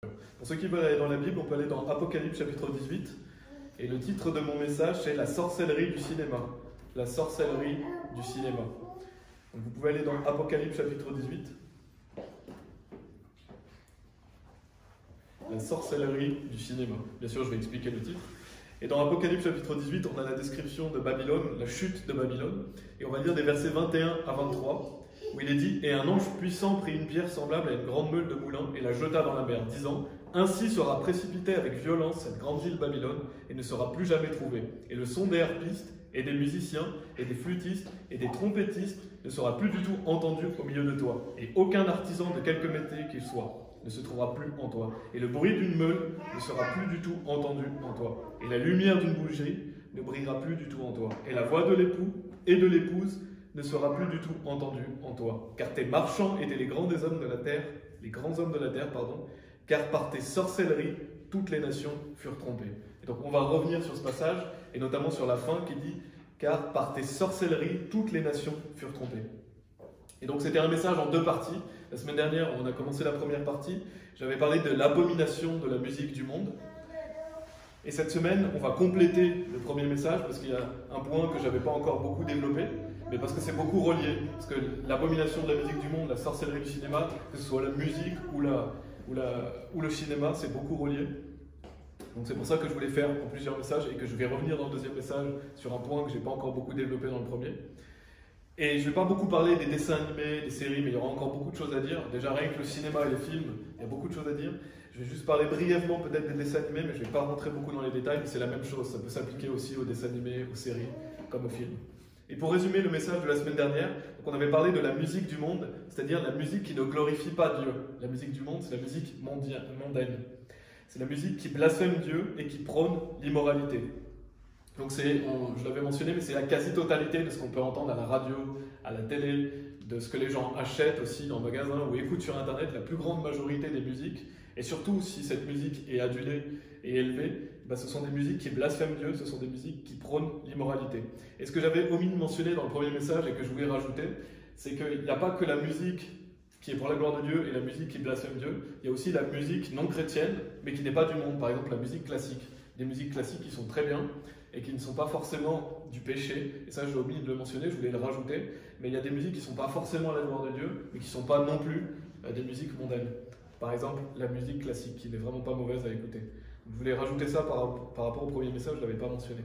Pour ceux qui veulent aller dans la Bible, on peut aller dans Apocalypse chapitre 18. Et le titre de mon message, c'est La sorcellerie du cinéma. La sorcellerie du cinéma. Donc vous pouvez aller dans Apocalypse chapitre 18. La sorcellerie du cinéma. Bien sûr, je vais expliquer le titre. Et dans Apocalypse chapitre 18, on a la description de Babylone, la chute de Babylone. Et on va lire des versets 21 à 23, où il est dit « Et un ange puissant prit une pierre semblable à une grande meule de moulin et la jeta dans la mer, disant « Ainsi sera précipitée avec violence cette grande ville Babylone, et ne sera plus jamais trouvée. Et le son des harpistes, et des musiciens, et des flûtistes, et des trompettistes ne sera plus du tout entendu au milieu de toi. Et aucun artisan de quelque métier qu'il soit ne se trouvera plus en toi. Et le bruit d'une meule ne sera plus du tout entendu en toi. Et la lumière d'une bougie ne brillera plus du tout en toi. Et la voix de l'époux et de l'épouse ne sera plus du tout entendue en toi. Car tes marchands étaient les grands hommes de la terre, car par tes sorcelleries, toutes les nations furent trompées. » Et donc on va revenir sur ce passage, et notamment sur la fin qui dit « Car par tes sorcelleries, toutes les nations furent trompées. » Et donc c'était un message en deux parties. La semaine dernière, on a commencé la première partie. J'avais parlé de l'abomination de la musique du monde. Et cette semaine, on va compléter le premier message parce qu'il y a un point que je n'avais pas encore beaucoup développé, mais parce que c'est beaucoup relié. Parce que l'abomination de la musique du monde, la sorcellerie du cinéma, que ce soit la musique ou le cinéma, c'est beaucoup relié. Donc c'est pour ça que je voulais faire en plusieurs messages et que je vais revenir dans le deuxième message sur un point que je n'ai pas encore beaucoup développé dans le premier. Et je ne vais pas beaucoup parler des dessins animés, des séries, mais il y aura encore beaucoup de choses à dire. Déjà, rien que le cinéma et les films, il y a beaucoup de choses à dire. Je vais juste parler brièvement peut-être des dessins animés, mais je ne vais pas rentrer beaucoup dans les détails, mais c'est la même chose. Ça peut s'appliquer aussi aux dessins animés, aux séries, comme aux films. Et pour résumer le message de la semaine dernière, donc on avait parlé de la musique du monde, c'est-à-dire la musique qui ne glorifie pas Dieu. La musique du monde, c'est la musique mondaine. C'est la musique qui blasphème Dieu et qui prône l'immoralité. Donc je l'avais mentionné, mais c'est la quasi-totalité de ce qu'on peut entendre à la radio, à la télé, de ce que les gens achètent aussi dans le magasin ou écoutent sur Internet, la plus grande majorité des musiques. Et surtout, si cette musique est adulée et élevée, ce sont des musiques qui blasphèment Dieu, ce sont des musiques qui prônent l'immoralité. Et ce que j'avais omis de mentionner dans le premier message et que je voulais rajouter, c'est qu'il n'y a pas que la musique qui est pour la gloire de Dieu et la musique qui blasphème Dieu, il y a aussi la musique non chrétienne, mais qui n'est pas du monde, par exemple la musique classique. Des musiques classiques qui sont très bien, et qui ne sont pas forcément du péché, et ça j'ai omis de le mentionner, je voulais le rajouter, mais il y a des musiques qui ne sont pas forcément à la gloire de Dieu, mais qui ne sont pas non plus des musiques mondaines. Par exemple, la musique classique, qui n'est vraiment pas mauvaise à écouter. Je voulais rajouter ça par rapport au premier message, je ne l'avais pas mentionné.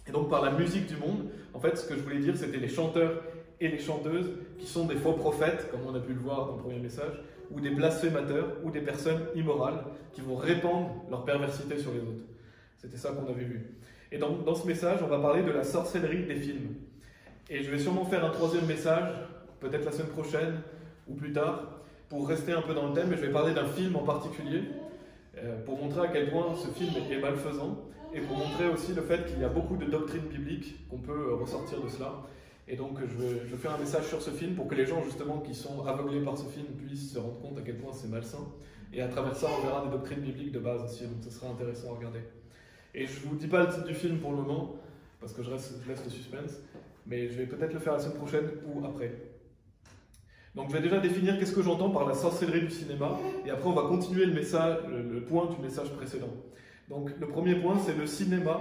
Et donc par la musique du monde, en fait ce que je voulais dire c'était les chanteurs et les chanteuses qui sont des faux prophètes, comme on a pu le voir dans le premier message, ou des blasphémateurs, ou des personnes immorales, qui vont répandre leur perversité sur les autres. C'était ça qu'on avait vu. Et dans ce message, on va parler de la sorcellerie des films. Et je vais sûrement faire un troisième message, peut-être la semaine prochaine ou plus tard, pour rester un peu dans le thème, mais je vais parler d'un film en particulier, pour montrer à quel point ce film est malfaisant, et pour montrer aussi le fait qu'il y a beaucoup de doctrines bibliques qu'on peut ressortir de cela. Et donc je vais faire un message sur ce film pour que les gens justement qui sont aveuglés par ce film puissent se rendre compte à quel point c'est malsain. Et à travers ça, on verra des doctrines bibliques de base aussi, donc ce sera intéressant à regarder. Et je ne vous dis pas le titre du film pour le moment, parce que je laisse le suspense, mais je vais peut-être le faire la semaine prochaine ou après. Donc je vais déjà définir qu'est-ce que j'entends par la sorcellerie du cinéma, et après on va continuer le point du message précédent. Donc le premier point, c'est le cinéma,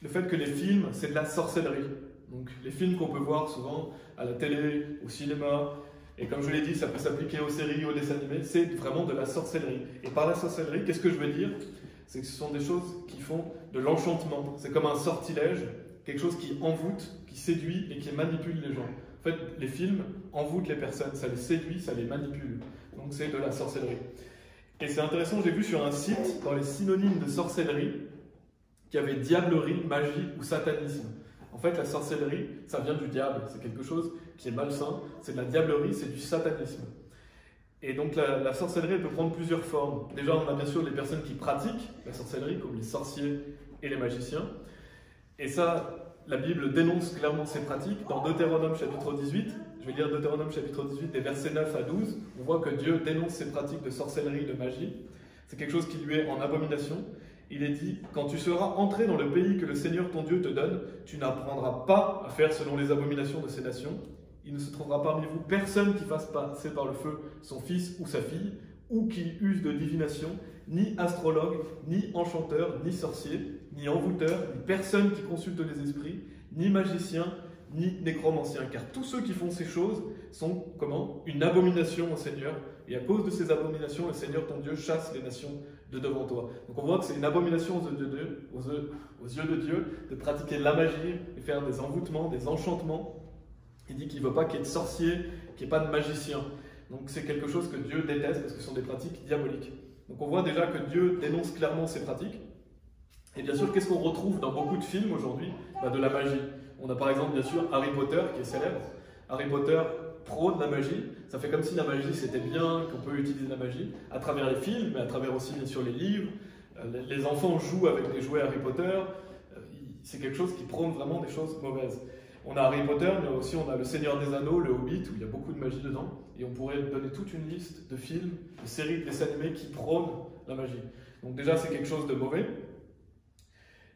le fait que les films, c'est de la sorcellerie. Donc les films qu'on peut voir souvent à la télé, au cinéma, et comme je l'ai dit, ça peut s'appliquer aux séries, aux dessins animés, c'est vraiment de la sorcellerie. Et par la sorcellerie, qu'est-ce que je veux dire ? C'est que ce sont des choses qui font de l'enchantement. C'est comme un sortilège, quelque chose qui envoûte, qui séduit et qui manipule les gens. En fait, les films envoûtent les personnes, ça les séduit, ça les manipule. Donc c'est de la sorcellerie. Et c'est intéressant, j'ai vu sur un site, dans les synonymes de sorcellerie, qu'il y avait diablerie, magie ou satanisme. En fait, la sorcellerie, ça vient du diable, c'est quelque chose qui est malsain, c'est de la diablerie, c'est du satanisme. Et donc la sorcellerie elle peut prendre plusieurs formes. Déjà, on a bien sûr les personnes qui pratiquent la sorcellerie, comme les sorciers et les magiciens. Et ça, la Bible dénonce clairement ces pratiques. Dans Deutéronome chapitre 18, je vais lire Deutéronome chapitre 18, des versets 9 à 12, on voit que Dieu dénonce ces pratiques de sorcellerie, de magie. C'est quelque chose qui lui est en abomination. Il est dit, quand tu seras entré dans le pays que le Seigneur ton Dieu te donne, tu n'apprendras pas à faire selon les abominations de ces nations. Il ne se trouvera parmi vous personne qui fasse passer par le feu son fils ou sa fille, ou qui use de divination, ni astrologue, ni enchanteur, ni sorcier, ni envoûteur, ni personne qui consulte les esprits, ni magicien, ni nécromancien. Car tous ceux qui font ces choses sont, comment? Une abomination au Seigneur. Et à cause de ces abominations, le Seigneur ton Dieu chasse les nations de devant toi. Donc on voit que c'est une abomination aux yeux de Dieu de pratiquer la magie et faire des envoûtements, des enchantements. Il dit qu'il ne veut pas qu'il y ait de sorciers, qu'il n'y ait pas de magiciens. Donc c'est quelque chose que Dieu déteste parce que ce sont des pratiques diaboliques. Donc on voit déjà que Dieu dénonce clairement ces pratiques. Et bien sûr, qu'est-ce qu'on retrouve dans beaucoup de films aujourd'hui? De la magie. On a par exemple bien sûr Harry Potter qui est célèbre. Harry Potter prône la magie. Ça fait comme si la magie c'était bien, qu'on peut utiliser la magie à travers les films, mais à travers aussi bien sûr les livres. Les enfants jouent avec des jouets Harry Potter. C'est quelque chose qui prône vraiment des choses mauvaises. On a Harry Potter, mais aussi on a Le Seigneur des Anneaux, Le Hobbit, où il y a beaucoup de magie dedans. Et on pourrait donner toute une liste de films, de séries, de dessins animés qui prônent la magie. Donc déjà, c'est quelque chose de mauvais.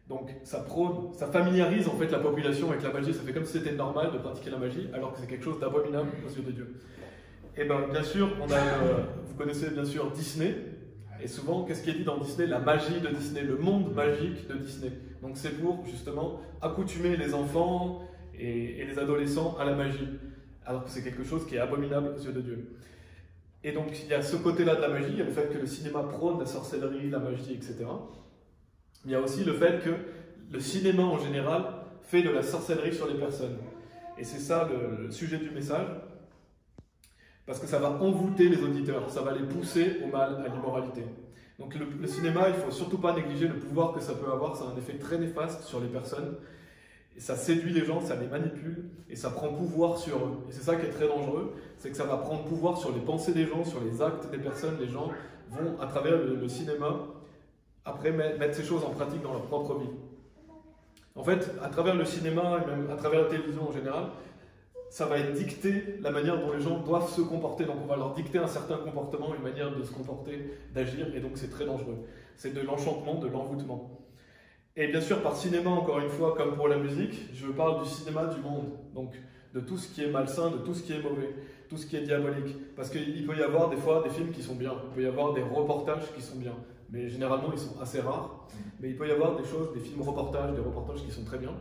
Donc ça prône, ça familiarise en fait la population avec la magie. Ça fait comme si c'était normal de pratiquer la magie, alors que c'est quelque chose d'abominable aux yeux de Dieu. Et bien sûr, vous connaissez bien sûr Disney. Et souvent, qu'est-ce qui est dit dans Disney? La magie de Disney, le monde magique de Disney. Donc c'est pour justement accoutumer les enfants et les adolescents à la magie, alors que c'est quelque chose qui est abominable aux yeux de Dieu. Et donc il y a ce côté-là de la magie, il y a le fait que le cinéma prône la sorcellerie, la magie, etc. Mais il y a aussi le fait que le cinéma en général fait de la sorcellerie sur les personnes. Et c'est ça le sujet du message, parce que ça va envoûter les auditeurs, ça va les pousser au mal, à l'immoralité. Donc le cinéma, il ne faut surtout pas négliger le pouvoir que ça peut avoir, ça a un effet très néfaste sur les personnes. Et ça séduit les gens, ça les manipule, et ça prend pouvoir sur eux. Et c'est ça qui est très dangereux, c'est que ça va prendre pouvoir sur les pensées des gens, sur les actes des personnes. Les gens vont, à travers le cinéma, après mettre ces choses en pratique dans leur propre vie. En fait, à travers le cinéma, et même à travers la télévision en général, ça va être dicté la manière dont les gens doivent se comporter. Donc on va leur dicter un certain comportement, une manière de se comporter, d'agir, et donc c'est très dangereux. C'est de l'enchantement, de l'envoûtement. Et bien sûr, par cinéma, encore une fois, comme pour la musique, je parle du cinéma du monde. Donc de tout ce qui est malsain, de tout ce qui est mauvais, tout ce qui est diabolique. Parce qu'il peut y avoir des fois des films qui sont bien, il peut y avoir des reportages qui sont bien. Mais généralement, ils sont assez rares. Mais il peut y avoir des choses, des films reportages, des reportages qui sont très bien,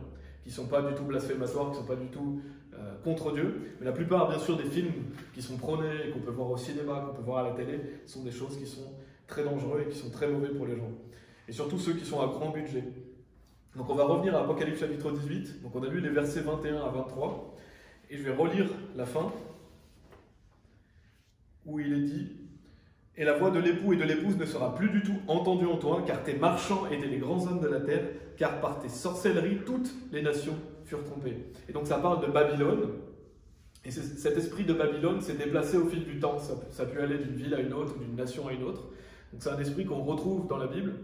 qui ne sont pas du tout blasphématoires, qui ne sont pas du tout contre Dieu. Mais la plupart, bien sûr, des films qui sont prônés, qu'on peut voir au cinéma, qu'on peut voir à la télé, sont des choses qui sont très dangereuses et qui sont très mauvaises pour les gens. Et surtout ceux qui sont à grand budget. Donc on va revenir à Apocalypse chapitre 18. Donc on a lu les versets 21 à 23. Et je vais relire la fin, où il est dit: « Et la voix de l'époux et de l'épouse ne sera plus du tout entendue en toi, car tes marchands étaient les grands hommes de la terre, car par tes sorcelleries, toutes les nations furent trompées. » Et donc ça parle de Babylone. Et cet esprit de Babylone s'est déplacé au fil du temps. Ça a pu aller d'une ville à une autre, d'une nation à une autre. Donc c'est un esprit qu'on retrouve dans la Bible.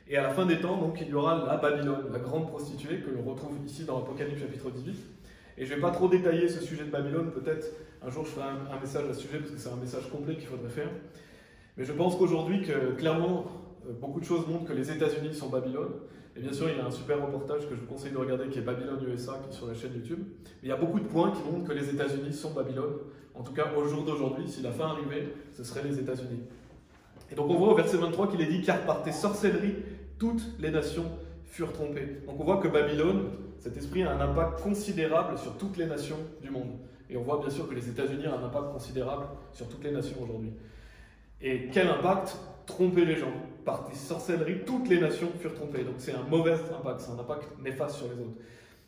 Et à la fin des temps, donc, il y aura la Babylone, la grande prostituée, que l'on retrouve ici dans Apocalypse chapitre 18. Et je ne vais pas trop détailler ce sujet de Babylone, peut-être un jour je ferai un message à ce sujet, parce que c'est un message complet qu'il faudrait faire. Mais je pense qu'aujourd'hui, clairement, beaucoup de choses montrent que les États-Unis sont Babylone. Et bien sûr, il y a un super reportage que je vous conseille de regarder, qui est Babylone USA, qui est sur la chaîne YouTube. Mais il y a beaucoup de points qui montrent que les États-Unis sont Babylone. En tout cas, au jour d'aujourd'hui, si la fin arrivait, ce serait les États-Unis. Et donc on voit au verset 23 qu'il est dit: « Car par tes sorcelleries, toutes les nations furent trompées. » Donc on voit que Babylone, cet esprit, a un impact considérable sur toutes les nations du monde. Et on voit bien sûr que les États-Unis ont un impact considérable sur toutes les nations aujourd'hui. Et quel impact? Tromper les gens. Par tes sorcelleries, toutes les nations furent trompées. Donc c'est un mauvais impact, c'est un impact néfaste sur les autres.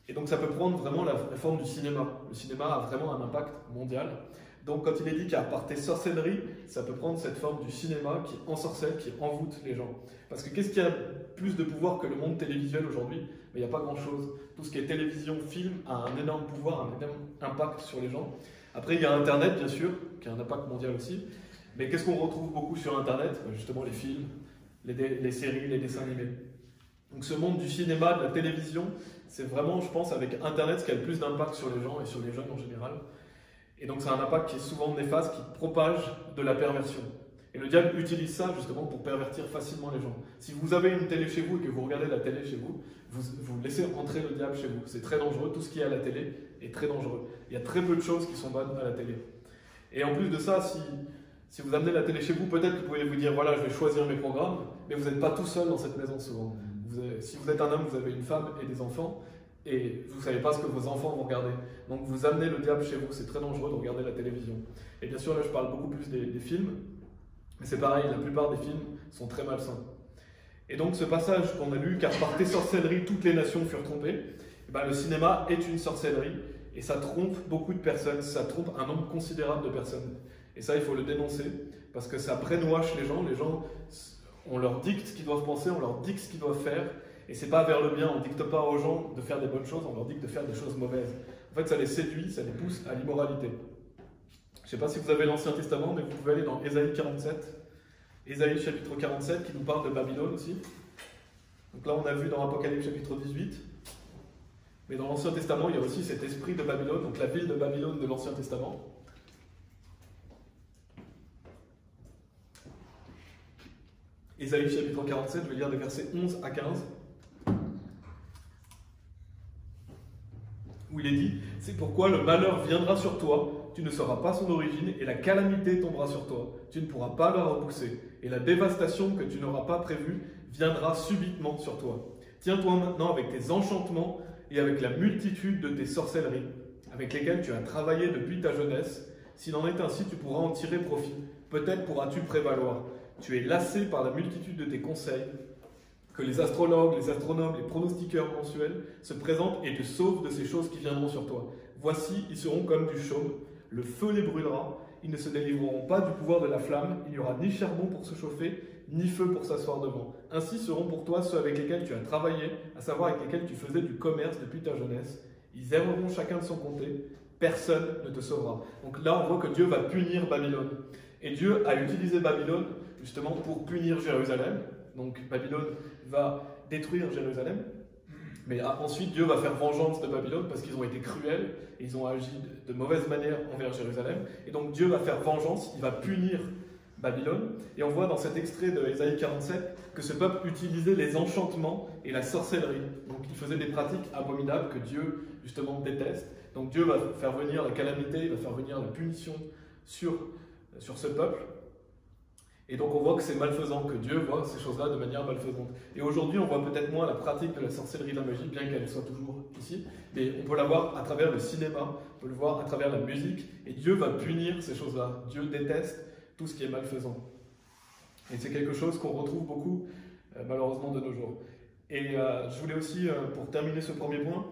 Et donc ça peut prendre vraiment la forme du cinéma. Le cinéma a vraiment un impact mondial. Donc quand il est dit qu'à par tes sorcelleries, ça peut prendre cette forme du cinéma qui ensorcelle, qui envoûte les gens. Parce que qu'est-ce qui a plus de pouvoir que le monde télévisuel aujourd'hui? Il n'y a pas grand-chose. Tout ce qui est télévision, film, a un énorme pouvoir, un énorme impact sur les gens. Après, il y a Internet, bien sûr, qui a un impact mondial aussi. Mais qu'est-ce qu'on retrouve beaucoup sur Internet? Justement les films, les séries, les dessins animés. Donc ce monde du cinéma, de la télévision, c'est vraiment, je pense, avec Internet, ce qui a le plus d'impact sur les gens et sur les jeunes en général. Et donc c'est un impact qui est souvent néfaste, qui propage de la perversion. Et le diable utilise ça justement pour pervertir facilement les gens. Si vous avez une télé chez vous et que vous regardez la télé chez vous, vous laissez entrer le diable chez vous. C'est très dangereux, tout ce qui est à la télé est très dangereux. Il y a très peu de choses qui sont bonnes à la télé. Et en plus de ça, si Si vous amenez la télé chez vous, peut-être que vous pouvez vous dire, voilà, je vais choisir mes programmes, mais vous n'êtes pas tout seul dans cette maison souvent. Si vous êtes un homme, vous avez une femme et des enfants, et vous ne savez pas ce que vos enfants vont regarder. Donc vous amenez le diable chez vous, c'est très dangereux de regarder la télévision. Et bien sûr, là je parle beaucoup plus des films, mais c'est pareil, la plupart des films sont très malsains. Et donc ce passage qu'on a lu, car par tes sorcelleries, toutes les nations furent trompées, eh ben, le cinéma est une sorcellerie, et ça trompe beaucoup de personnes, ça trompe un nombre considérable de personnes. Et ça, il faut le dénoncer, parce que ça brainwash les gens, on leur dicte ce qu'ils doivent penser, on leur dicte ce qu'ils doivent faire, et c'est pas vers le bien, on dicte pas aux gens de faire des bonnes choses, on leur dicte de faire des choses mauvaises. En fait, ça les séduit, ça les pousse à l'immoralité. Je ne sais pas si vous avez l'Ancien Testament, mais vous pouvez aller dans Ésaïe 47, Ésaïe chapitre 47, qui nous parle de Babylone aussi. Donc là, on a vu dans Apocalypse chapitre 18, mais dans l'Ancien Testament, il y a aussi cet esprit de Babylone, donc la ville de Babylone de l'Ancien Testament. Ésaïe chapitre 47, je vais lire des versets 11 à 15, où il est dit « C'est pourquoi le malheur viendra sur toi, tu ne sauras pas son origine, et la calamité tombera sur toi, tu ne pourras pas la repousser, et la dévastation que tu n'auras pas prévue viendra subitement sur toi. Tiens-toi maintenant avec tes enchantements et avec la multitude de tes sorcelleries, avec lesquelles tu as travaillé depuis ta jeunesse. S'il en est ainsi, tu pourras en tirer profit. Peut-être pourras-tu prévaloir. Tu es lassé par la multitude de tes conseils, que les astrologues, les astronomes, les pronostiqueurs mensuels se présentent et te sauvent de ces choses qui viendront sur toi. Voici, ils seront comme du chaume, le feu les brûlera, ils ne se délivreront pas du pouvoir de la flamme, il n'y aura ni charbon pour se chauffer, ni feu pour s'asseoir devant. Ainsi seront pour toi ceux avec lesquels tu as travaillé, à savoir avec lesquels tu faisais du commerce depuis ta jeunesse. Ils erreront chacun de son côté, personne ne te sauvera. Donc là, on voit que Dieu va punir Babylone. Et Dieu a utilisé Babylone justement pour punir Jérusalem. Donc Babylone va détruire Jérusalem. Mais ensuite, Dieu va faire vengeance de Babylone parce qu'ils ont été cruels et ils ont agi de mauvaise manière envers Jérusalem. Et donc Dieu va faire vengeance, il va punir Babylone. Et on voit dans cet extrait de Ésaïe 47 que ce peuple utilisait les enchantements et la sorcellerie. Donc il faisait des pratiques abominables que Dieu justement déteste. Donc Dieu va faire venir la calamité, il va faire venir la punition sur ce peuple. Et donc on voit que c'est malfaisant, que Dieu voit ces choses-là de manière malfaisante. Et aujourd'hui, on voit peut-être moins la pratique de la sorcellerie et de la magie, bien qu'elle soit toujours ici, mais on peut la voir à travers le cinéma, on peut le voir à travers la musique, et Dieu va punir ces choses-là. Dieu déteste tout ce qui est malfaisant. Et c'est quelque chose qu'on retrouve beaucoup, malheureusement, de nos jours. Et je voulais aussi, pour terminer ce premier point,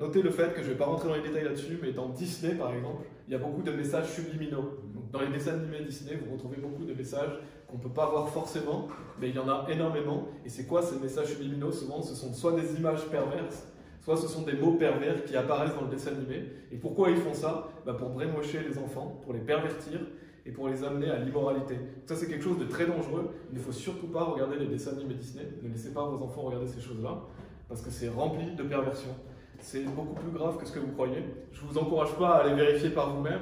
noter le fait que je ne vais pas rentrer dans les détails là-dessus, mais dans Disney, par exemple, il y a beaucoup de messages subliminaux. Donc, dans les dessins animés Disney, vous retrouvez beaucoup de messages qu'on ne peut pas voir forcément, mais il y en a énormément. Et c'est quoi ces messages subliminaux? Souvent, ce sont soit des images perverses, soit ce sont des mots pervers qui apparaissent dans le dessin animé. Et pourquoi ils font ça? Pour brainwasher les enfants, pour les pervertir et pour les amener à l'immoralité. Ça, c'est quelque chose de très dangereux. Il ne faut surtout pas regarder les dessins animés Disney. Ne laissez pas vos enfants regarder ces choses-là, parce que c'est rempli de perversion. C'est beaucoup plus grave que ce que vous croyez. Je ne vous encourage pas à aller vérifier par vous-même,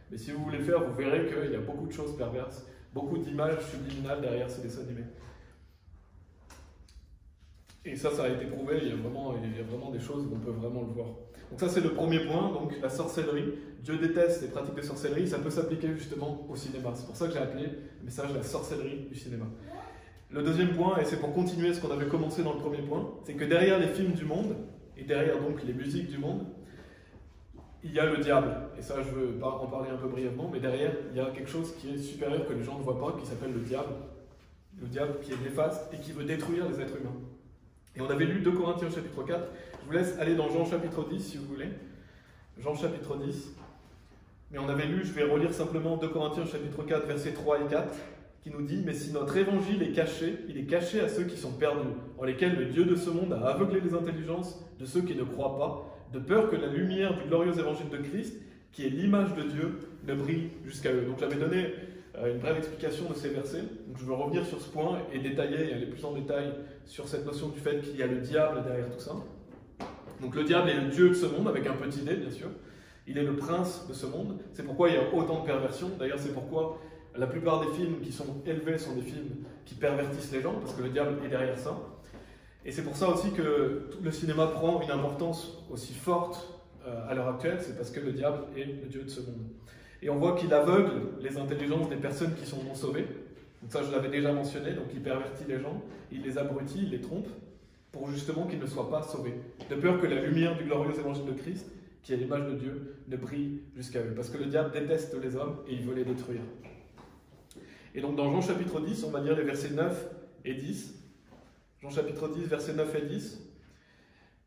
mais si vous voulez faire, vous verrez qu'il y a beaucoup de choses perverses, beaucoup d'images subliminales derrière ces dessins animés. Et ça a été prouvé, il y a vraiment des choses où on peut vraiment le voir. Donc ça, c'est le premier point, donc la sorcellerie. Dieu déteste les pratiques de sorcellerie, ça peut s'appliquer justement au cinéma. C'est pour ça que j'ai appelé le message la sorcellerie du cinéma. Le deuxième point, et c'est pour continuer ce qu'on avait commencé dans le premier point, c'est que derrière les films du monde, et derrière donc les musiques du monde, il y a le diable. Et ça, je veux en parler un peu brièvement, mais derrière, il y a quelque chose qui est supérieur que les gens ne voient pas, qui s'appelle le diable. Le diable qui est néfaste et qui veut détruire les êtres humains. Et on avait lu 2 Corinthiens chapitre 4. Je vous laisse aller dans Jean chapitre 10 si vous voulez. Jean chapitre 10. Mais on avait lu, je vais relire simplement 2 Corinthiens chapitre 4, versets 3 et 4, qui nous dit « Mais si notre évangile est caché, il est caché à ceux qui sont perdus, en lesquels le Dieu de ce monde a aveuglé les intelligences de ceux qui ne croient pas, de peur que la lumière du glorieux évangile de Christ, qui est l'image de Dieu, ne brille jusqu'à eux. » Donc j'avais donné une brève explication de ces versets. Donc je veux revenir sur ce point et détailler, et aller plus en détail sur cette notion du fait qu'il y a le diable derrière tout ça. Donc le diable est le Dieu de ce monde, avec un petit d bien sûr. Il est le prince de ce monde. C'est pourquoi il y a autant de perversions. D'ailleurs, c'est pourquoi la plupart des films qui sont élevés sont des films qui pervertissent les gens, parce que le diable est derrière ça. Et c'est pour ça aussi que le cinéma prend une importance aussi forte à l'heure actuelle, c'est parce que le diable est le Dieu de ce monde. Et on voit qu'il aveugle les intelligences des personnes qui sont non sauvées. Donc ça, je l'avais déjà mentionné, donc il pervertit les gens, il les abrutit, il les trompe, pour justement qu'ils ne soient pas sauvés. De peur que la lumière du glorieux évangile de Christ, qui est l'image de Dieu, ne brille jusqu'à eux. Parce que le diable déteste les hommes et il veut les détruire. Et donc dans Jean chapitre 10, on va lire les versets 9 et 10. Jean chapitre 10, versets 9 et 10.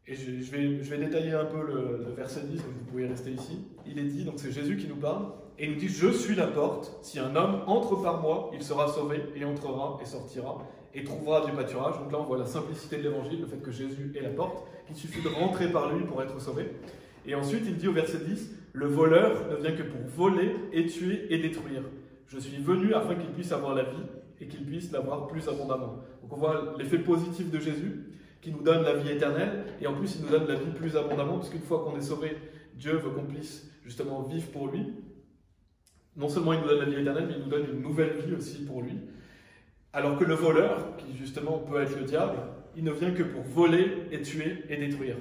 Et je vais détailler un peu le verset 10, donc vous pouvez rester ici. Il est dit, donc c'est Jésus qui nous parle, et il nous dit « Je suis la porte, si un homme entre par moi, il sera sauvé, et entrera et sortira, et trouvera du pâturage. » Donc là, on voit la simplicité de l'évangile, le fait que Jésus est la porte, qu'il suffit de rentrer par lui pour être sauvé. Et ensuite, il dit au verset 10 « Le voleur ne vient que pour voler, et tuer, et détruire. Je suis venu afin qu'il puisse avoir la vie, et qu'il puisse l'avoir plus abondamment. » Donc on voit l'effet positif de Jésus, qui nous donne la vie éternelle, et en plus il nous donne la vie plus abondamment, parce qu'une fois qu'on est sauvé, Dieu veut qu'on puisse justement vivre pour lui. Non seulement il nous donne la vie éternelle, mais il nous donne une nouvelle vie aussi pour lui. Alors que le voleur, qui justement peut être le diable, il ne vient que pour voler et tuer et détruire.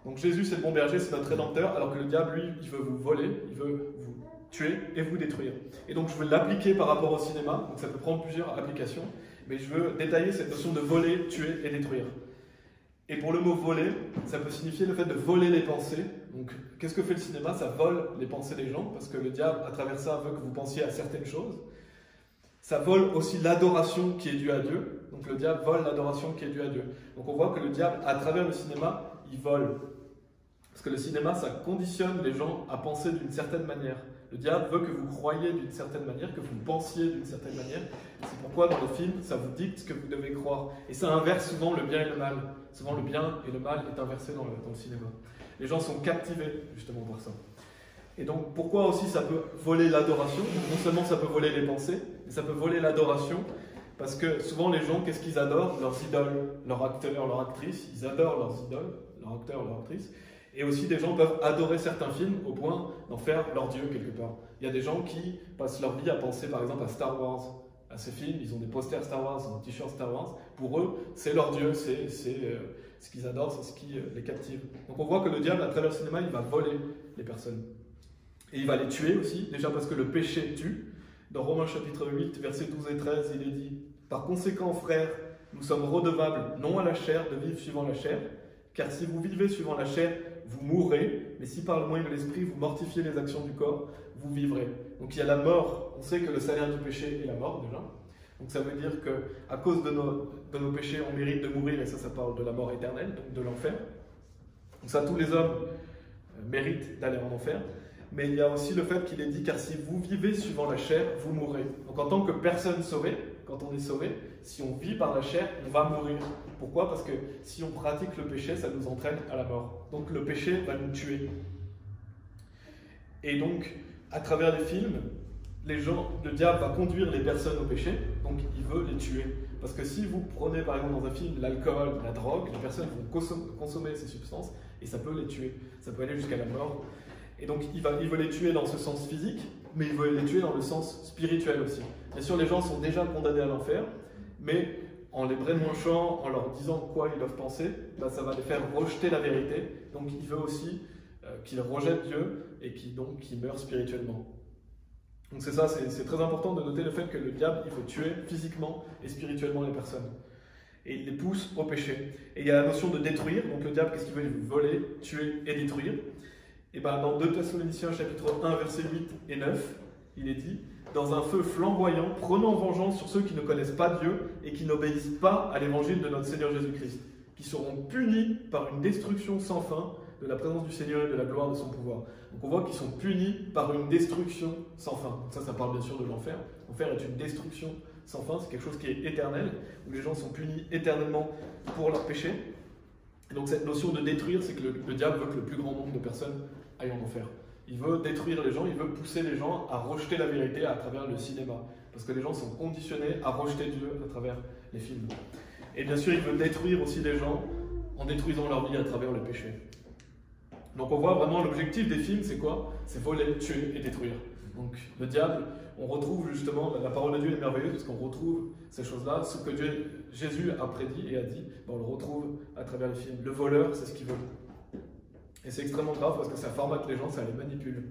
Donc Jésus c'est le bon berger, c'est notre rédempteur, alors que le diable, lui, il veut vous voler, il veut vous tuer et vous détruire. Et donc je veux l'appliquer par rapport au cinéma, donc ça peut prendre plusieurs applications, mais je veux détailler cette notion de voler, tuer et détruire. Et pour le mot voler, ça peut signifier le fait de voler les pensées. Donc qu'est-ce que fait le cinéma? Ça vole les pensées des gens, parce que le diable, à travers ça, veut que vous pensiez à certaines choses. Ça vole aussi l'adoration qui est due à Dieu. Donc le diable vole l'adoration qui est due à Dieu. Donc on voit que le diable, à travers le cinéma, il vole. Parce que le cinéma, ça conditionne les gens à penser d'une certaine manière. Le diable veut que vous croyiez d'une certaine manière, que vous pensiez d'une certaine manière. C'est pourquoi dans les films, ça vous dicte ce que vous devez croire. Et ça inverse souvent le bien et le mal. Souvent le bien et le mal est inversé dans le cinéma. Les gens sont captivés justement par ça. Et donc pourquoi aussi ça peut voler l'adoration? Non seulement ça peut voler les pensées, mais ça peut voler l'adoration. Parce que souvent les gens, qu'est-ce qu'ils adorent? Leurs idoles, leurs acteurs, leurs actrices. Ils adorent leurs idoles, leurs acteurs, leurs actrices. Et aussi, des gens peuvent adorer certains films au point d'en faire leur Dieu quelque part. Il y a des gens qui passent leur vie à penser par exemple à Star Wars, à ces films. Ils ont des posters Star Wars, des t-shirts Star Wars. Pour eux, c'est leur Dieu, c'est ce qu'ils adorent, c'est ce qui les captive. Donc on voit que le diable, à travers le cinéma, il va voler les personnes. Et il va les tuer aussi, déjà parce que le péché tue. Dans Romains chapitre 8, versets 12 et 13, il est dit « Par conséquent, frères, nous sommes redevables non à la chair de vivre suivant la chair, car si vous vivez suivant la chair, vous mourrez, mais si par le moyen de l'esprit vous mortifiez les actions du corps, vous vivrez. » Donc il y a la mort, on sait que le salaire du péché est la mort déjà. Donc ça veut dire qu'à cause de nos péchés, on mérite de mourir, et ça parle de la mort éternelle, donc de l'enfer. Donc ça, tous les hommes méritent d'aller en enfer. Mais il y a aussi le fait qu'il est dit, car si vous vivez suivant la chair, vous mourrez. Donc en tant que personne sauvée, quand on est sauvé, si on vit par la chair, on va mourir. Pourquoi? Parce que si on pratique le péché, ça nous entraîne à la mort. Donc le péché va nous tuer. Et donc, à travers les films, le diable va conduire les personnes au péché, donc il veut les tuer. Parce que si vous prenez par exemple dans un film l'alcool, la drogue, les personnes vont consommer ces substances et ça peut les tuer. Ça peut aller jusqu'à la mort. Et donc il veut les tuer dans ce sens physique, mais il veut les tuer dans le sens spirituel aussi. Bien sûr, les gens sont déjà condamnés à l'enfer, mais en les brainwashant, en leur disant quoi ils doivent penser, ça va les faire rejeter la vérité. Donc il veut aussi qu'ils rejettent Dieu et qu'ils meurent spirituellement. Donc c'est ça, c'est très important de noter le fait que le diable, il faut tuer physiquement et spirituellement les personnes. Et il les pousse au péché. Et il y a la notion de détruire. Donc le diable, qu'est-ce qu'il veut? Il veut voler, tuer et détruire. Et dans 2 Thessaloniciens chapitre 1, versets 8 et 9, il est dit « Dans un feu flamboyant, prenant vengeance sur ceux qui ne connaissent pas Dieu et qui n'obéissent pas à l'évangile de notre Seigneur Jésus-Christ, qui seront punis par une destruction sans fin de la présence du Seigneur et de la gloire de son pouvoir. » Donc on voit qu'ils sont punis par une destruction sans fin. Donc ça parle bien sûr de l'enfer. L'enfer est une destruction sans fin, c'est quelque chose qui est éternel, où les gens sont punis éternellement pour leur péché. Et donc cette notion de détruire, c'est que le diable veut que le plus grand nombre de personnes aillent en enfer. Il veut détruire les gens, il veut pousser les gens à rejeter la vérité à travers le cinéma. Parce que les gens sont conditionnés à rejeter Dieu à travers les films. Et bien sûr, il veut détruire aussi les gens en détruisant leur vie à travers le péché. Donc on voit vraiment l'objectif des films, c'est quoi? C'est voler, tuer et détruire. Donc le diable, on retrouve justement, la parole de Dieu est merveilleuse parce qu'on retrouve ces choses-là, ce que Jésus a prédit et a dit, on le retrouve à travers les films. Le voleur, c'est ce qu'il veut. Et c'est extrêmement grave parce que ça formate les gens, ça les manipule.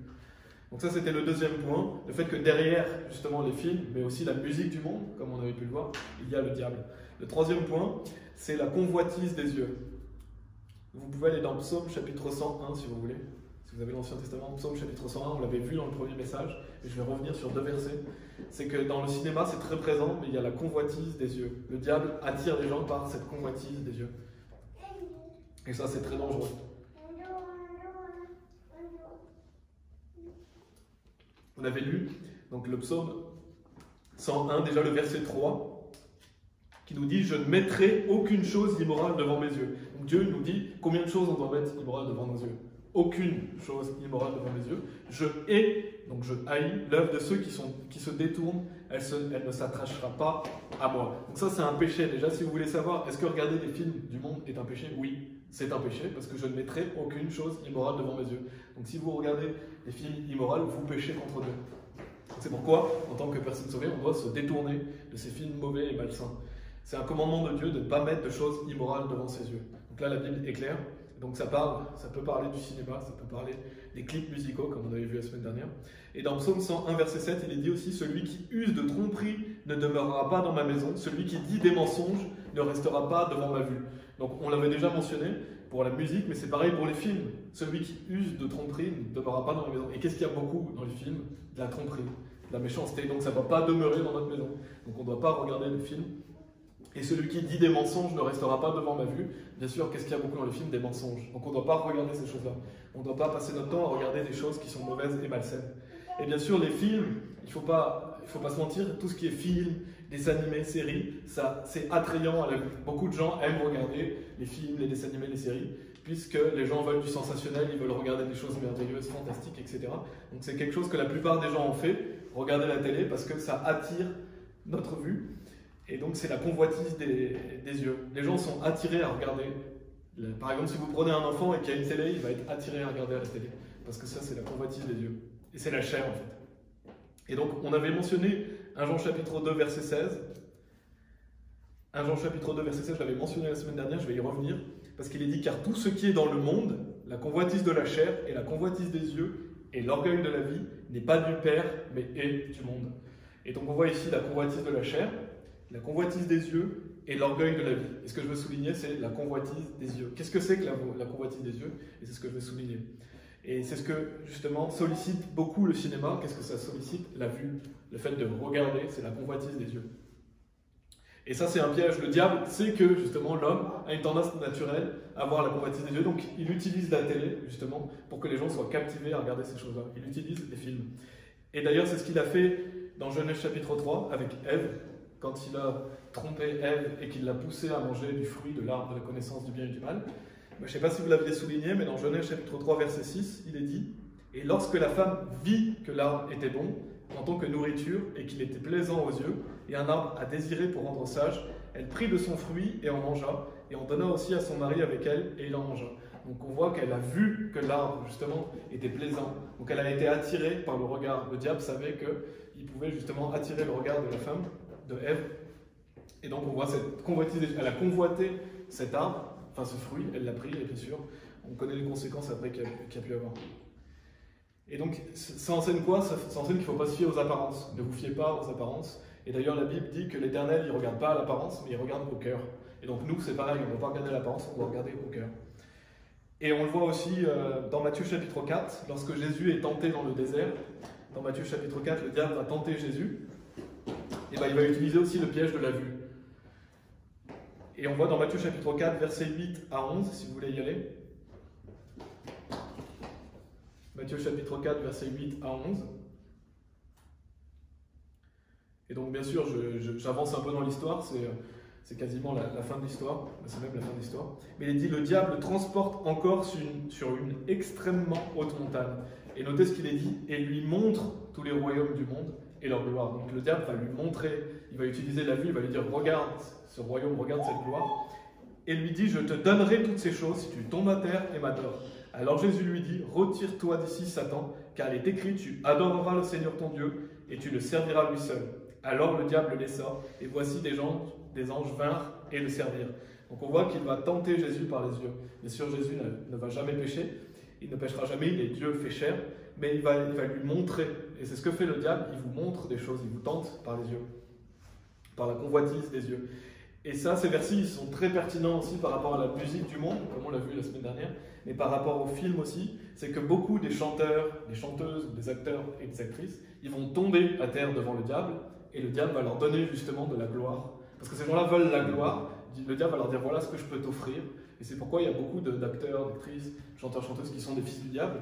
Donc ça, c'était le deuxième point, le fait que derrière, justement, les films, mais aussi la musique du monde, comme on avait pu le voir, il y a le diable. Le troisième point, c'est la convoitise des yeux. Vous pouvez aller dans Psaume chapitre 101, si vous voulez. Si vous avez l'Ancien Testament, Psaume chapitre 101, on l'avait vu dans le premier message, et je vais revenir sur 2 versets. C'est que dans le cinéma, c'est très présent, mais il y a la convoitise des yeux. Le diable attire les gens par cette convoitise des yeux. Et ça, c'est très dangereux. On avait lu donc le psaume 101, déjà le verset 3, qui nous dit « Je ne mettrai aucune chose immorale devant mes yeux ». Donc Dieu nous dit combien de choses on doit mettre immorales devant nos yeux. Aucune chose immorale devant mes yeux. Je hais, donc je haïs l'œuvre de ceux qui se détournent, elle ne s'attachera pas à moi. Donc ça, c'est un péché. Déjà, si vous voulez savoir, est-ce que regarder des films du monde est un péché? Oui, c'est un péché, parce que je ne mettrai aucune chose immorale devant mes yeux. Donc si vous regardez des films immoraux, vous péchez contre Dieu. C'est pourquoi, en tant que personne sauvée, on doit se détourner de ces films mauvais et malsains. C'est un commandement de Dieu de ne pas mettre de choses immorales devant ses yeux. Donc là, la Bible est claire. Donc ça peut parler du cinéma, ça peut parler des clips musicaux, comme on avait vu la semaine dernière. Et dans Psaume 101, verset 7, il est dit aussi « Celui qui use de tromperie ne demeurera pas dans ma maison, celui qui dit des mensonges ne restera pas devant ma vue. » Donc on l'avait déjà mentionné pour la musique, mais c'est pareil pour les films. Celui qui use de tromperie ne demeurera pas dans ma maison. Et qu'est-ce qu'il y a beaucoup dans les films? De la tromperie, de la méchanceté. Donc ça ne va pas demeurer dans notre maison. Donc on ne doit pas regarder les films. Et celui qui dit des mensonges ne restera pas devant ma vue. Bien sûr, qu'est-ce qu'il y a beaucoup dans les films? Des mensonges. Donc on ne doit pas regarder ces choses-là. On ne doit pas passer notre temps à regarder des choses qui sont mauvaises et malsaines. Et bien sûr, les films, il ne faut pas se mentir, tout ce qui est film, des animés, séries, ça c'est attrayant à la vue. Beaucoup de gens aiment regarder les films, les dessins animés, les séries, puisque les gens veulent du sensationnel, ils veulent regarder des choses merveilleuses, fantastiques, etc. Donc c'est quelque chose que la plupart des gens ont fait, regarder la télé, parce que ça attire notre vue. Et donc c'est la convoitise des yeux. Les gens sont attirés à regarder. Par exemple, si vous prenez un enfant et qu'il y a une télé, il va être attiré à regarder la télé. Parce que ça, c'est la convoitise des yeux. Et c'est la chair, en fait. Et donc, on avait mentionné 1 Jean chapitre 2, verset 16. 1 Jean chapitre 2, verset 16, je l'avais mentionné la semaine dernière, je vais y revenir. Parce qu'il est dit, car tout ce qui est dans le monde, la convoitise de la chair et la convoitise des yeux et l'orgueil de la vie, n'est pas du Père, mais est du monde. Et donc, on voit ici la convoitise de la chair, la convoitise des yeux et l'orgueil de la vie. Et ce que je veux souligner, c'est la convoitise des yeux. Qu'est-ce que c'est que la convoitise des yeux? Et c'est ce que je veux souligner. Et c'est ce que, justement, sollicite beaucoup le cinéma. Qu'est-ce que ça sollicite? La vue. Le fait de regarder, c'est la convoitise des yeux. Et ça, c'est un piège. Le diable sait que, justement, l'homme a une tendance naturelle à avoir la convoitise des yeux. Donc, il utilise la télé, justement, pour que les gens soient captivés à regarder ces choses-là. Il utilise les films. Et d'ailleurs, c'est ce qu'il a fait dans Genèse chapitre 3 avec Ève, quand il a trompé Ève et qu'il l'a poussée à manger du fruit de l'arbre de la connaissance du bien et du mal. Je ne sais pas si vous l'aviez souligné, mais dans Genèse chapitre 3, verset 6, il est dit « Et lorsque la femme vit que l'arbre était bon, en tant que nourriture, et qu'il était plaisant aux yeux, et un arbre à désirer pour rendre sage, elle prit de son fruit et en mangea, et en donna aussi à son mari avec elle, et il en mangea. » Donc on voit qu'elle a vu que l'arbre, justement, était plaisant. Donc elle a été attirée par le regard. Le diable savait qu'il pouvait justement attirer le regard de la femme, de Ève. Et donc on voit cette convoitise, elle a convoité cet arbre, enfin ce fruit, elle l'a pris, et bien sûr, on connaît les conséquences après qu'il y a pu avoir. Et donc ça enseigne quoi? Ça enseigne qu'il ne faut pas se fier aux apparences. Ne vous fiez pas aux apparences. Et d'ailleurs la Bible dit que l'Éternel, il ne regarde pas à l'apparence, mais il regarde au cœur. Et donc nous, c'est pareil, on ne doit pas regarder l'apparence, on doit regarder au cœur. Et on le voit aussi dans Matthieu chapitre 4, lorsque Jésus est tenté dans le désert. Dans Matthieu chapitre 4, le diable va tenter Jésus. Et il va utiliser aussi le piège de la vue. Et on voit dans Matthieu chapitre 4, versets 8 à 11, si vous voulez y aller. Matthieu chapitre 4, versets 8 à 11. Et donc bien sûr, j'avance un peu dans l'histoire, c'est quasiment la fin de l'histoire, c'est même la fin de l'histoire. Mais il est dit, le diable transporte encore sur une extrêmement haute montagne. Et notez ce qu'il est dit, et lui montre tous les royaumes du monde et leur gloire. Donc le diable va lui montrer, il va utiliser la vue, il va lui dire, regarde ce royaume, regarde cette gloire. Et lui dit, je te donnerai toutes ces choses si tu tombes à terre et m'adores. Alors Jésus lui dit, retire-toi d'ici Satan, car il est écrit, tu adoreras le Seigneur ton Dieu et tu le serviras lui seul. Alors le diable le laissa, et voici des anges vinrent et le servirent. Donc on voit qu'il va tenter Jésus par les yeux. Bien sûr, Jésus ne va jamais pécher, il ne péchera jamais, il est Dieu fait chair. mais il va lui montrer. Et c'est ce que fait le diable, il vous montre des choses, il vous tente par les yeux, par la convoitise des yeux. Et ça, ces versets, ils sont très pertinents aussi par rapport à la musique du monde, comme on l'a vu la semaine dernière, mais par rapport au film aussi, c'est que beaucoup des chanteurs, des chanteuses, des acteurs et des actrices, ils vont tomber à terre devant le diable, et le diable va leur donner justement de la gloire. Parce que ces gens-là veulent la gloire, le diable va leur dire voilà ce que je peux t'offrir. Et c'est pourquoi il y a beaucoup d'acteurs, d'actrices, chanteurs, chanteuses qui sont des fils du diable,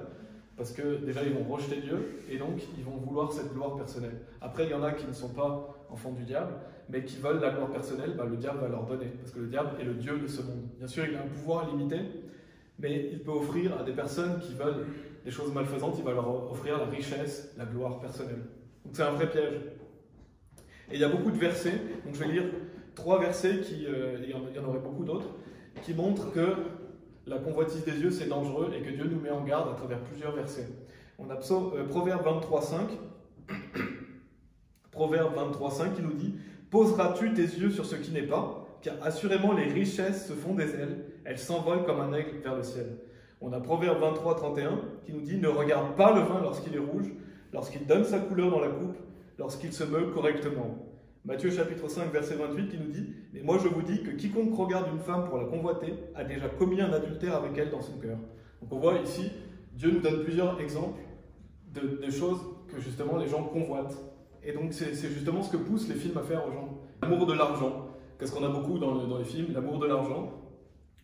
parce que déjà ils vont rejeter Dieu, et donc ils vont vouloir cette gloire personnelle. Après, il y en a qui ne sont pas enfants du diable, mais qui veulent la gloire personnelle, le diable va leur donner, parce que le diable est le Dieu de ce monde. Bien sûr, il a un pouvoir limité, mais il peut offrir à des personnes qui veulent des choses malfaisantes, il va leur offrir la richesse, la gloire personnelle. Donc c'est un vrai piège. Et il y a beaucoup de versets, donc je vais lire 3 versets, il y en aurait beaucoup d'autres, qui montrent que la convoitise des yeux c'est dangereux et que Dieu nous met en garde à travers plusieurs versets. On a Proverbe 23,5, Proverbe 23,5 qui nous dit « Poseras-tu tes yeux sur ce qui n'est pas, car assurément les richesses se font des ailes, elles s'envolent comme un aigle vers le ciel. » On a Proverbe 23,31 qui nous dit « Ne regarde pas le vin lorsqu'il est rouge, lorsqu'il donne sa couleur dans la coupe, lorsqu'il se meut correctement. » Matthieu chapitre 5 verset 28 qui nous dit « Mais moi je vous dis que quiconque regarde une femme pour la convoiter a déjà commis un adultère avec elle dans son cœur. » Donc on voit ici, Dieu nous donne plusieurs exemples de choses que justement les gens convoitent. Et donc c'est justement ce que poussent les films à faire aux gens. L'amour de l'argent. Qu'est-ce qu'on a beaucoup dans les films? L'amour de l'argent.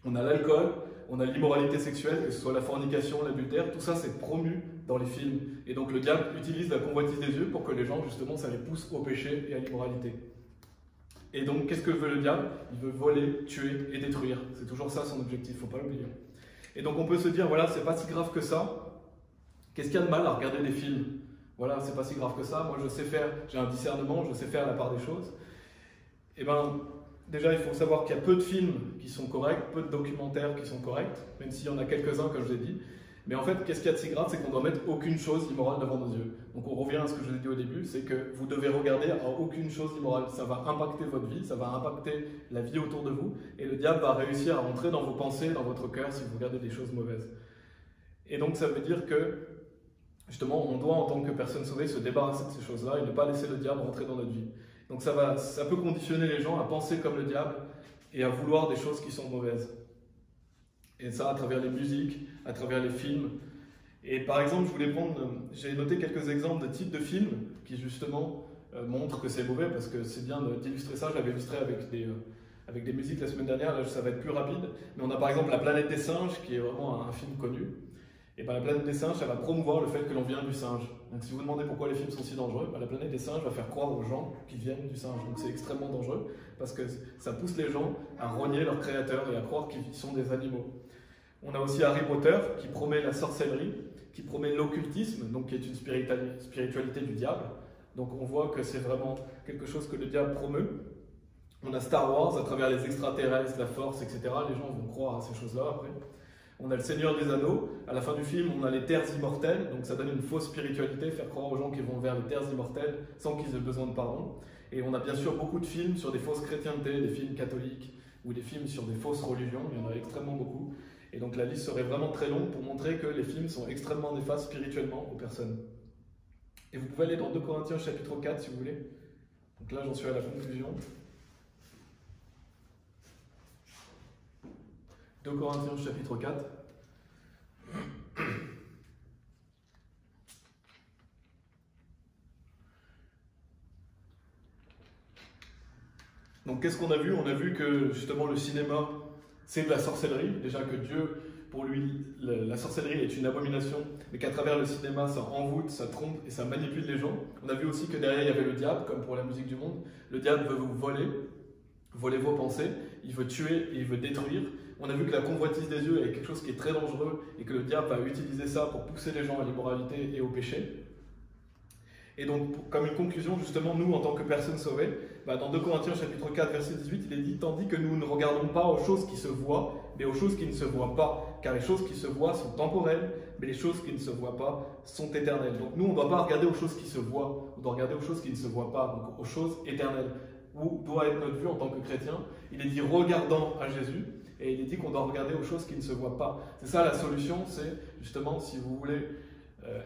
On a l'alcool, on a l'immoralité sexuelle, que ce soit la fornication, l'adultère, tout ça c'est promu dans les films. Et donc le diable utilise la convoitise des yeux pour que les gens, justement, ça les pousse au péché et à l'immoralité. Et donc qu'est-ce que veut le diable? Il veut voler, tuer et détruire. C'est toujours ça son objectif, il ne faut pas l'oublier. Et donc on peut se dire, voilà, c'est pas si grave que ça. Qu'est-ce qu'il y a de mal à regarder des films? Voilà, c'est pas si grave que ça. Moi je sais faire, j'ai un discernement, je sais faire la part des choses. Et bien, déjà, il faut savoir qu'il y a peu de films qui sont corrects, peu de documentaires qui sont corrects, même s'il y en a quelques-uns, comme je l'ai dit. Mais en fait, qu'est-ce qu'il y a de si grave? C'est qu'on doit mettre aucune chose immorale devant nos yeux. Donc on revient à ce que je vous ai dit au début, c'est que vous devez regarder à aucune chose immorale. Ça va impacter votre vie, ça va impacter la vie autour de vous, et le diable va réussir à rentrer dans vos pensées, dans votre cœur, si vous regardez des choses mauvaises. Et donc ça veut dire que, justement, on doit, en tant que personne sauvée, se débarrasser de ces choses-là et ne pas laisser le diable rentrer dans notre vie. Donc ça peut conditionner les gens à penser comme le diable et à vouloir des choses qui sont mauvaises. Et ça à travers les musiques, à travers les films. Et par exemple, j'ai noté quelques exemples de types de films qui justement montrent que c'est mauvais, parce que c'est bien d'illustrer ça. J'avais illustré avec des musiques la semaine dernière, là ça va être plus rapide. Mais on a par exemple La Planète des Singes, qui est vraiment un film connu. Et bien, La Planète des Singes, ça va promouvoir le fait que l'on vient du singe. Donc si vous demandez pourquoi les films sont si dangereux, La Planète des Singes va faire croire aux gens qu'ils viennent du singe. Donc c'est extrêmement dangereux, parce que ça pousse les gens à renier leur créateur et à croire qu'ils sont des animaux. On a aussi Harry Potter, qui promet la sorcellerie, qui promet l'occultisme, donc qui est une spiritualité du diable. Donc on voit que c'est vraiment quelque chose que le diable promeut. On a Star Wars, à travers les extraterrestres, la force, etc. Les gens vont croire à ces choses-là après. On a le Seigneur des Anneaux, à la fin du film, on a les terres immortelles, donc ça donne une fausse spiritualité, faire croire aux gens qu'ils vont vers les terres immortelles sans qu'ils aient besoin de pardon. Et on a bien sûr beaucoup de films sur des fausses chrétientés, des films catholiques, ou des films sur des fausses religions, il y en a extrêmement beaucoup. Et donc la liste serait vraiment très longue pour montrer que les films sont extrêmement néfastes spirituellement aux personnes. Et vous pouvez aller dans 2 Corinthiens chapitre 4 si vous voulez. Donc là j'en suis à la conclusion. 2 Corinthiens chapitre 4. Donc qu'est-ce qu'on a vu? On a vu que justement le cinéma, c'est de la sorcellerie. Déjà que Dieu, pour lui, la sorcellerie est une abomination, mais qu'à travers le cinéma, ça envoûte, ça trompe et ça manipule les gens. On a vu aussi que derrière, il y avait le diable, comme pour la musique du monde. Le diable veut vous voler vos pensées, il veut tuer et il veut détruire. On a vu que la convoitise des yeux est quelque chose qui est très dangereux et que le diable va utiliser ça pour pousser les gens à l'immoralité et au péché. Et donc, comme une conclusion, justement, nous, en tant que personnes sauvées, dans 2 Corinthiens chapitre 4, verset 18, il est dit « Tandis que nous ne regardons pas aux choses qui se voient, mais aux choses qui ne se voient pas. Car les choses qui se voient sont temporelles, mais les choses qui ne se voient pas sont éternelles. » Donc nous, on ne doit pas regarder aux choses qui se voient, on doit regarder aux choses qui ne se voient pas, donc aux choses éternelles. Où doit être notre vue en tant que chrétien? Il est dit « regardant à Jésus ». Et il est dit qu'on doit regarder aux choses qui ne se voient pas. C'est ça la solution, c'est justement, si vous voulez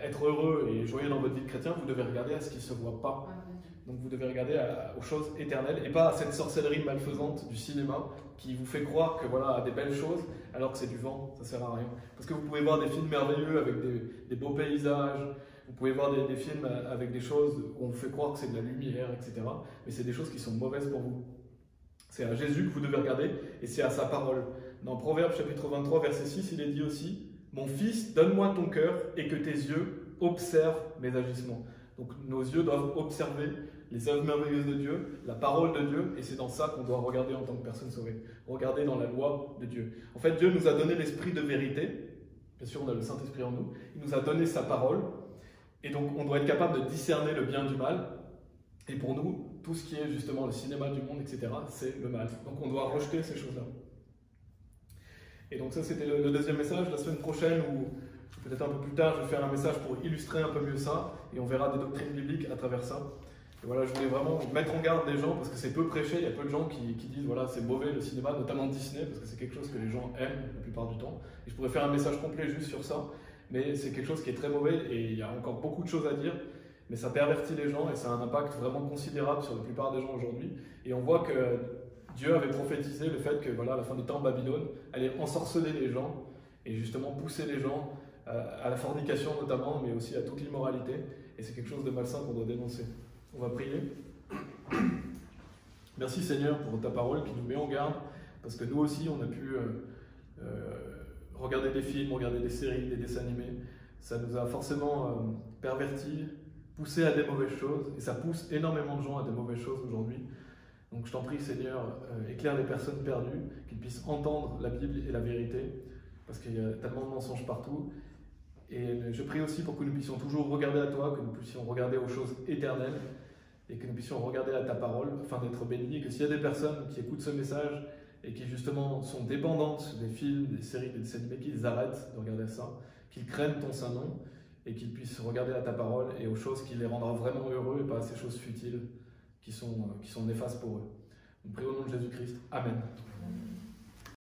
être heureux et joyeux dans votre vie de chrétien, vous devez regarder à ce qui ne se voit pas. Donc vous devez regarder aux choses éternelles et pas à cette sorcellerie malfaisante du cinéma qui vous fait croire que voilà, à des belles choses alors que c'est du vent, ça sert à rien. Parce que vous pouvez voir des films merveilleux avec des beaux paysages, vous pouvez voir des films avec des choses où on vous fait croire que c'est de la lumière, etc. Mais c'est des choses qui sont mauvaises pour vous. C'est à Jésus que vous devez regarder et c'est à sa parole. Dans Proverbes chapitre 23, verset 6, il est dit aussi « Mon fils, donne-moi ton cœur et que tes yeux observent mes agissements. » Donc nos yeux doivent observer les œuvres merveilleuses de Dieu, la parole de Dieu, et c'est dans ça qu'on doit regarder en tant que personne sauvée. Regarder dans la loi de Dieu. En fait, Dieu nous a donné l'esprit de vérité. Bien sûr, on a le Saint-Esprit en nous. Il nous a donné sa parole. Et donc, on doit être capable de discerner le bien du mal. Et pour nous, tout ce qui est justement le cinéma du monde, etc., c'est le mal. Donc, on doit rejeter ces choses-là. Et donc, ça, c'était le deuxième message. La semaine prochaine, ou peut-être un peu plus tard, je vais faire un message pour illustrer un peu mieux ça. Et on verra des doctrines bibliques à travers ça. Et voilà, je voulais vraiment mettre en garde des gens, parce que c'est peu prêché. Il y a peu de gens qui disent, voilà, c'est mauvais le cinéma, notamment Disney, parce que c'est quelque chose que les gens aiment la plupart du temps. Et je pourrais faire un message complet juste sur ça. Mais c'est quelque chose qui est très mauvais et il y a encore beaucoup de choses à dire, mais ça pervertit les gens et ça a un impact vraiment considérable sur la plupart des gens aujourd'hui. Et on voit que Dieu avait prophétisé le fait que voilà, à la fin des temps, Babylone allait ensorceler les gens et justement pousser les gens à la fornication notamment, mais aussi à toute l'immoralité. Et c'est quelque chose de malsain qu'on doit dénoncer. On va prier. Merci Seigneur pour ta parole qui nous met en garde, parce que nous aussi on a pu regarder des films, regarder des séries, des dessins animés. Ça nous a forcément pervertis, poussé à des mauvaises choses, et ça pousse énormément de gens à des mauvaises choses aujourd'hui. Donc je t'en prie Seigneur, éclaire les personnes perdues, qu'ils puissent entendre la Bible et la vérité, parce qu'il y a tellement de mensonges partout. Et je prie aussi pour que nous puissions toujours regarder à toi, que nous puissions regarder aux choses éternelles, et que nous puissions regarder à ta parole, afin d'être bénis, et que s'il y a des personnes qui écoutent ce message, et qui justement sont dépendantes des films, des séries, des dessins animés, qu'ils arrêtent de regarder ça, qu'ils craignent ton saint nom, et qu'ils puissent regarder à ta parole et aux choses qui les rendra vraiment heureux, et pas à ces choses futiles qui sont néfastes pour eux. Nous prions au nom de Jésus-Christ. Amen.